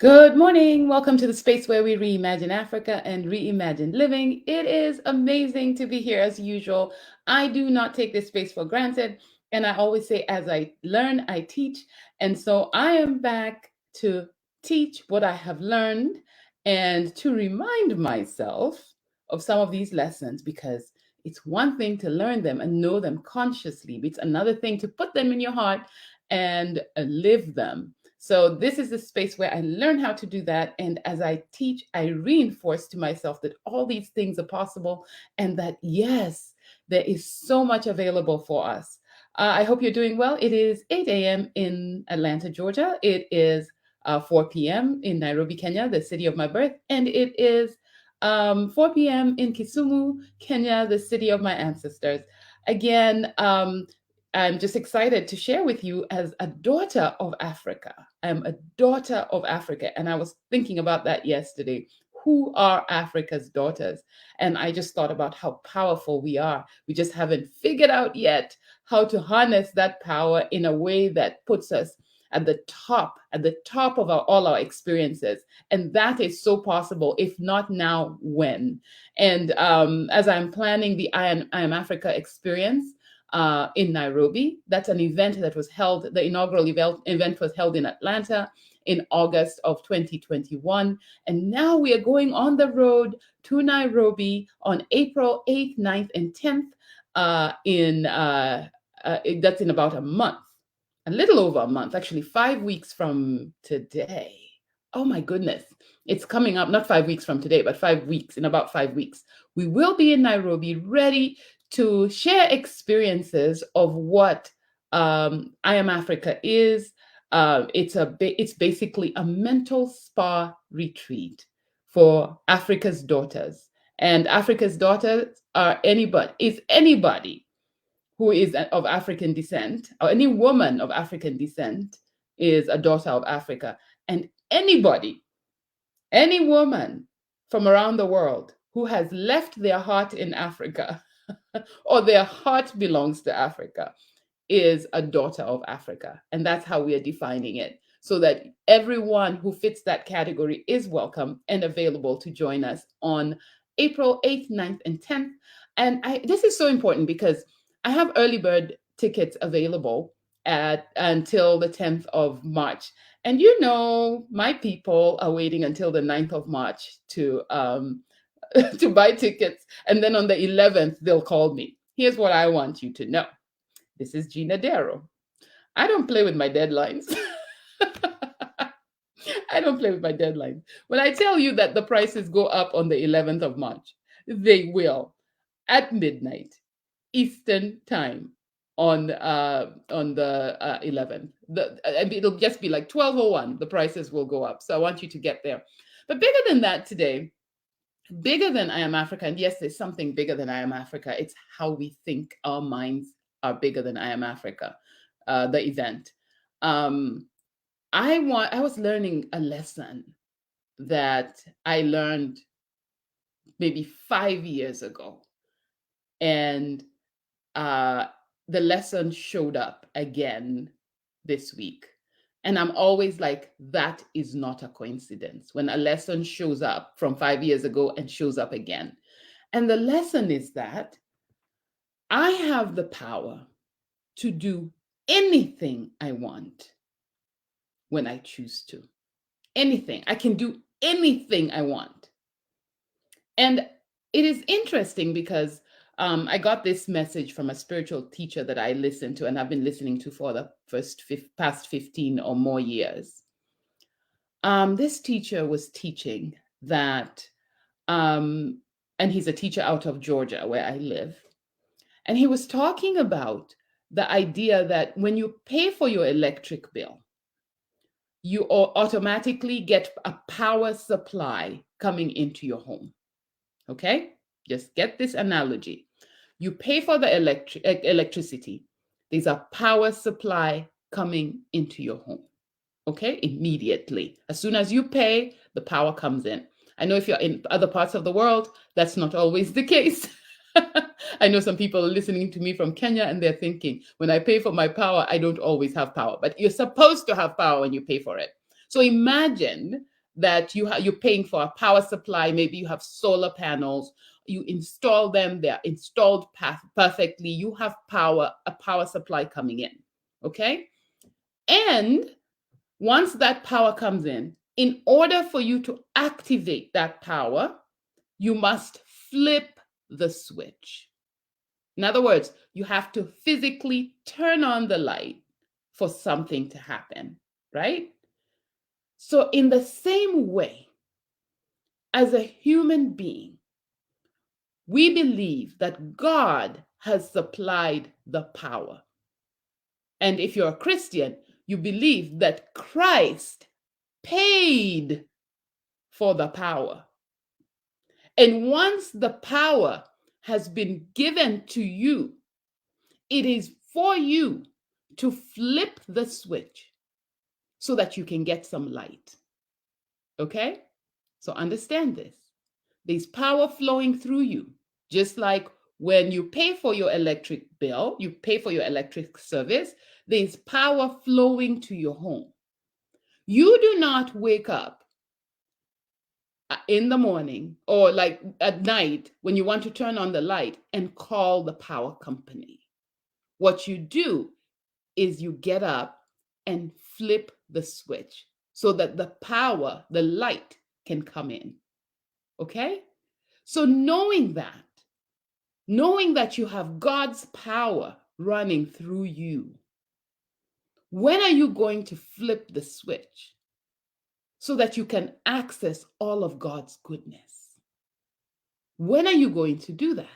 Good morning. Welcome to the space where we reimagine Africa and reimagine living. It is amazing to be here as usual. I do not take this space for granted. And I always say, as I learn, I teach. And so I am back to teach what I have learned and to remind myself of some of these lessons because it's one thing to learn them and know them consciously, but it's another thing to put them in your heart and live them. So, this is the space where I learn how to do that. And as I teach, I reinforce to myself that all these things are possible and that, yes, there is so much available for us. I hope you're doing well. It is 8 a.m. in Atlanta, Georgia. It is 4 p.m. in Nairobi, Kenya, the city of my birth. And it is 4 p.m. in Kisumu, Kenya, the city of my ancestors. Again, I'm just excited to share with you as a daughter of Africa. I'm a daughter of Africa. And I was thinking about that yesterday. Who are Africa's daughters? And I just thought about how powerful we are. We just haven't figured out yet how to harness that power in a way that puts us at the top of all our experiences. And that is so possible. If not now, when? And as I'm planning the I Am Africa experience, in Nairobi. That's an event that was held, the inaugural event was held in Atlanta in August of 2021. And now we are going on the road to Nairobi on April 8th, 9th, and 10th. That's in about a month, a little over a month, actually 5 weeks from today. Oh my goodness. It's coming up, not 5 weeks from today, but 5 weeks, in about 5 weeks. We will be in Nairobi ready to share experiences of what I Am Africa is. It's basically a mental spa retreat for Africa's daughters. And Africa's daughters are anybody who is of African descent, or any woman of African descent is a daughter of Africa. And any woman from around the world who has left their heart in Africa or their heart belongs to Africa is a daughter of Africa. And that's how we are defining it, so that everyone who fits that category is welcome and available to join us on April 8th, 9th, and 10th. And this is so important because I have early bird tickets available until the 10th of March. And my people are waiting until the 9th of March to to buy tickets. And then on the 11th, they'll call me. Here's what I want you to know. This is Gina Darrow. I don't play with my deadlines. I don't play with my deadlines. When I tell you that the prices go up on the 11th of March, they will at midnight Eastern time on the 11th. It'll just be like 12:01. The prices will go up. So I want you to get there. But bigger than that today, bigger than I Am Africa, and yes, there's something bigger than I Am Africa. It's how we think. Our minds are bigger than I Am Africa. The event. I was learning a lesson that I learned maybe 5 years ago, and the lesson showed up again this week. And I'm always like, that is not a coincidence when a lesson shows up from 5 years ago and shows up again. And the lesson is that I have the power to do anything I want when I choose to. Anything. I can do anything I want. And it is interesting because I got this message from a spiritual teacher that I listened to and I've been listening to for the past 15 or more years. This teacher was teaching that, and he's a teacher out of Georgia where I live. And he was talking about the idea that when you pay for your electric bill, you automatically get a power supply coming into your home. Okay? Just get this analogy. You pay for the electricity. There's a power supply coming into your home. Okay? Immediately. As soon as you pay, the power comes in. I know if you're in other parts of the world, that's not always the case. I know some people are listening to me from Kenya and they're thinking, when I pay for my power, I don't always have power. But you're supposed to have power when you pay for it. So imagine that you're paying for a power supply. Maybe you have solar panels, you install them, they're installed perfectly, you have a power supply coming in. Okay. And once that power comes in order for you to activate that power, you must flip the switch. In other words, you have to physically turn on the light for something to happen, right? So, in the same way, as a human being, we believe that God has supplied the power. And if you're a Christian, you believe that Christ paid for the power. And once the power has been given to you, it is for you to flip the switch so that you can get some light. Okay? So understand this. There's power flowing through you, just like when you pay for your electric bill, you pay for your electric service, there's power flowing to your home. You do not wake up in the morning or like at night when you want to turn on the light and call the power company. What you do is you get up and flip the switch so that the power, the light can come in. Okay? So knowing that you have God's power running through you, when are you going to flip the switch so that you can access all of God's goodness? When are you going to do that?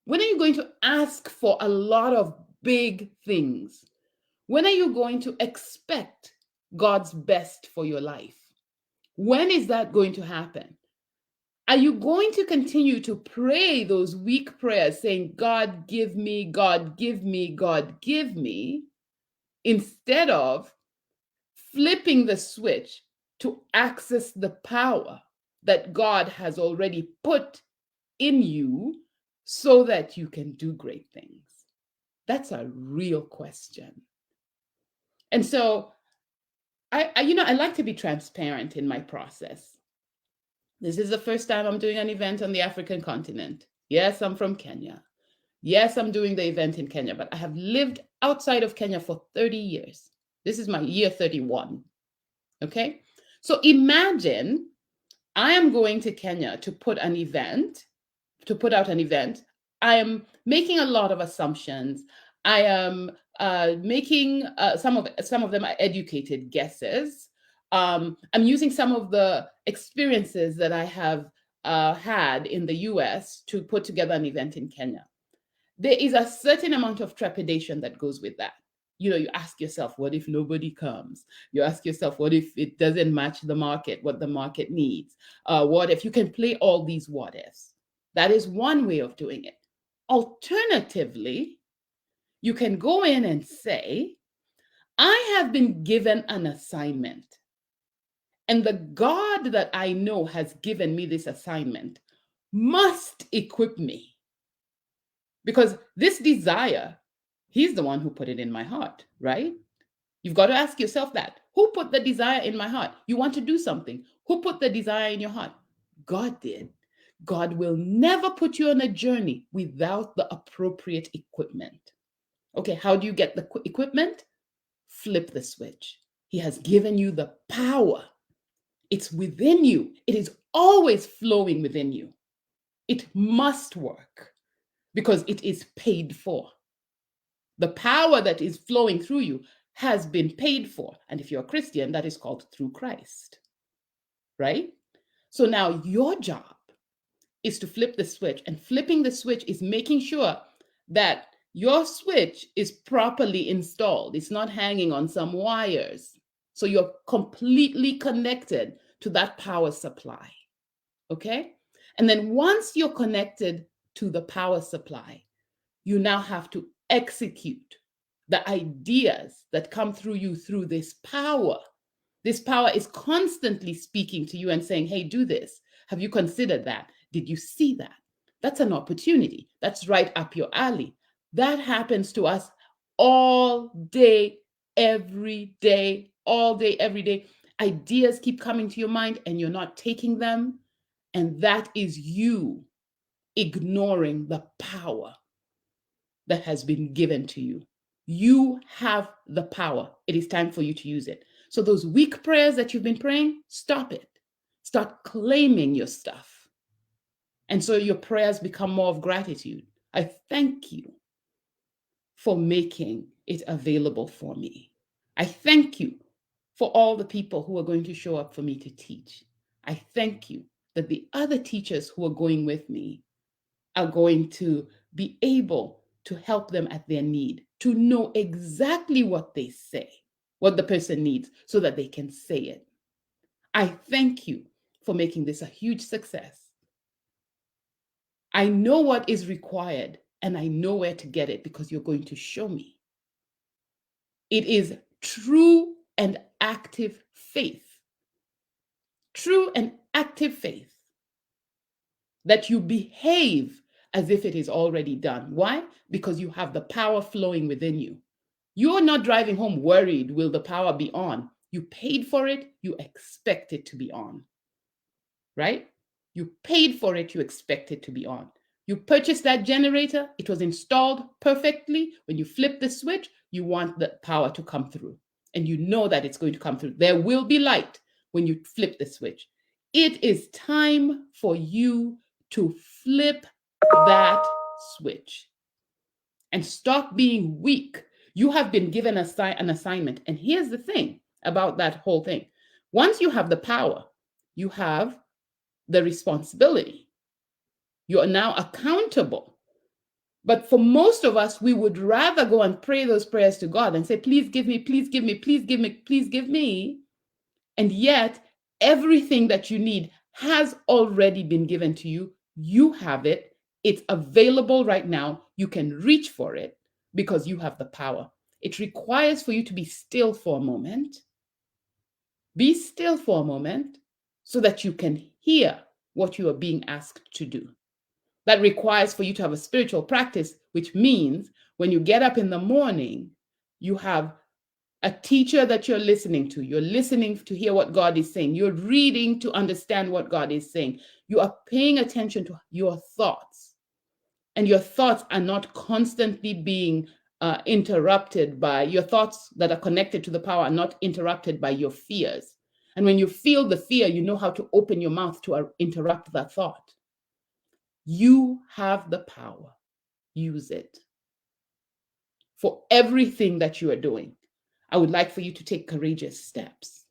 When are you going to ask for a lot of big things? When are you going to expect God's best for your life? When is that going to happen? Are you going to continue to pray those weak prayers saying, God, give me, God, give me, God, give me, instead of flipping the switch to access the power that God has already put in you so that you can do great things? That's a real question. And so I like to be transparent in my process. This is the first time I'm doing an event on the African continent. Yes, I'm from Kenya. Yes, I'm doing the event in Kenya, but I have lived outside of Kenya for 30 years. This is my year 31. Okay? So imagine I am going to Kenya to put out an event. I am making a lot of assumptions. I am making some of them are educated guesses. I'm using some of the experiences that I have had in the US to put together an event in Kenya. There is a certain amount of trepidation that goes with that. You ask yourself, what if nobody comes? You ask yourself, what if it doesn't match the market, what the market needs? What if you can play all these what ifs? That is one way of doing it. Alternatively, you can go in and say, I have been given an assignment. And the God that I know has given me this assignment must equip me. Because this desire, he's the one who put it in my heart, right? You've got to ask yourself that. Who put the desire in my heart? You want to do something. Who put the desire in your heart? God did. God will never put you on a journey without the appropriate equipment. Okay, how do you get the equipment? Flip the switch. He has given you the power. It's within you. It is always flowing within you. It must work because it is paid for. The power that is flowing through you has been paid for. And if you're a Christian, that is called through Christ, right? So now your job is to flip the switch. And flipping the switch is making sure that your switch is properly installed. It's not hanging on some wires. So you're completely connected to that power supply. Okay? And then once you're connected to the power supply, you now have to execute the ideas that come through you through this power. This power is constantly speaking to you and saying, hey, do this. Have you considered that? Did you see that? That's an opportunity. That's right up your alley. That happens to us all day, every day, all day, every day. ideas keep coming to your mind and you're not taking them. And that is you ignoring the power that has been given to you. You have the power. It is time for you to use it. So, those weak prayers that you've been praying, stop it. Start claiming your stuff. And so your prayers become more of gratitude. I thank you for making it available for me. I thank you for all the people who are going to show up for me to teach. I thank you that the other teachers who are going with me are going to be able to help them at their need, to know exactly what they say, what the person needs, so that they can say it. I thank you for making this a huge success. I know what is required and I know where to get it because you're going to show me. It is true and active faith. True and active faith that you behave as if it is already done. Why? Because you have the power flowing within you. You're not driving home worried, will the power be on? You paid for it, you expect it to be on. Right? You paid for it, you expect it to be on. You purchased that generator, it was installed perfectly. When you flip the switch, you want the power to come through. And you know that it's going to come through. There will be light when you flip the switch. It is time for you to flip that switch and stop being weak. You have been given an assignment. And here's the thing about that whole thing. Once you have the power, you have the responsibility. You are now accountable. But for most of us, we would rather go and pray those prayers to God and say, please give me, please give me, please give me, please give me. And yet, everything that you need has already been given to you. You have it. It's available right now. You can reach for it because you have the power. It requires for you to be still for a moment. Be still for a moment so that you can hear what you are being asked to do. That requires for you to have a spiritual practice, which means when you get up in the morning, you have a teacher that you're listening to. You're listening to hear what God is saying. You're reading to understand what God is saying. You are paying attention to your thoughts. And your thoughts are not constantly being interrupted by your thoughts that are connected to the power, are not interrupted by your fears. And when you feel the fear, you know how to open your mouth to interrupt that thought. You have the power. Use it. For everything that you are doing, I would like for you to take courageous steps.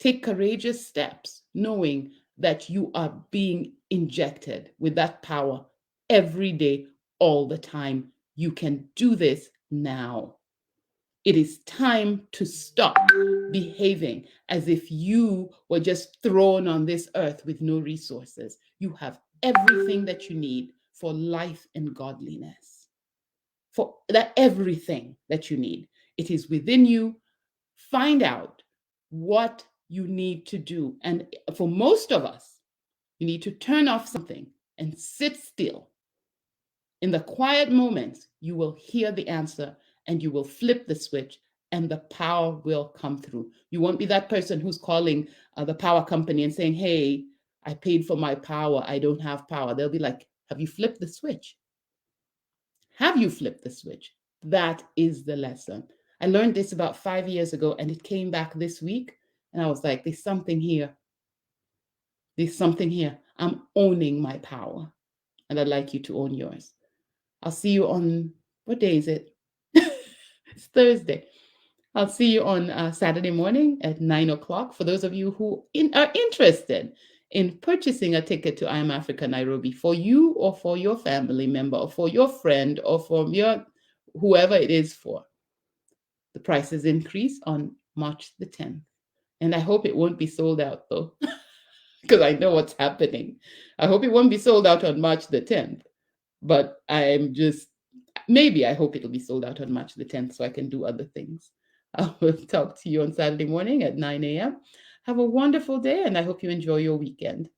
Take courageous steps, knowing that you are being injected with that power every day, all the time. You can do this now. It is time to stop behaving as if you were just thrown on this earth with no resources. You have everything that you need for life and godliness. For that, everything that you need, it is within you. Find out what you need to do. And for most of us, you need to turn off something and sit still. In the quiet moments, you will hear the answer and you will flip the switch and the power will come through. You won't be that person who's calling the power company and saying, hey, I paid for my power. I don't have power. They'll be like, have you flipped the switch? Have you flipped the switch? That is the lesson. I learned this about 5 years ago and it came back this week. And I was like, there's something here. There's something here. I'm owning my power. And I'd like you to own yours. I'll see you on, what day is it? It's Thursday. I'll see you on Saturday morning at 9 o'clock. For those of you who are interested in purchasing a ticket to I Am Africa Nairobi for you or for your family member or for your friend or for your whoever it is for, the prices increase on March the 10th. And I hope it won't be sold out though, because I know what's happening. I hope it won't be sold out on March the 10th, but maybe I hope it'll be sold out on March the 10th so I can do other things. I will talk to you on Saturday morning at 9 a.m. Have a wonderful day, and I hope you enjoy your weekend.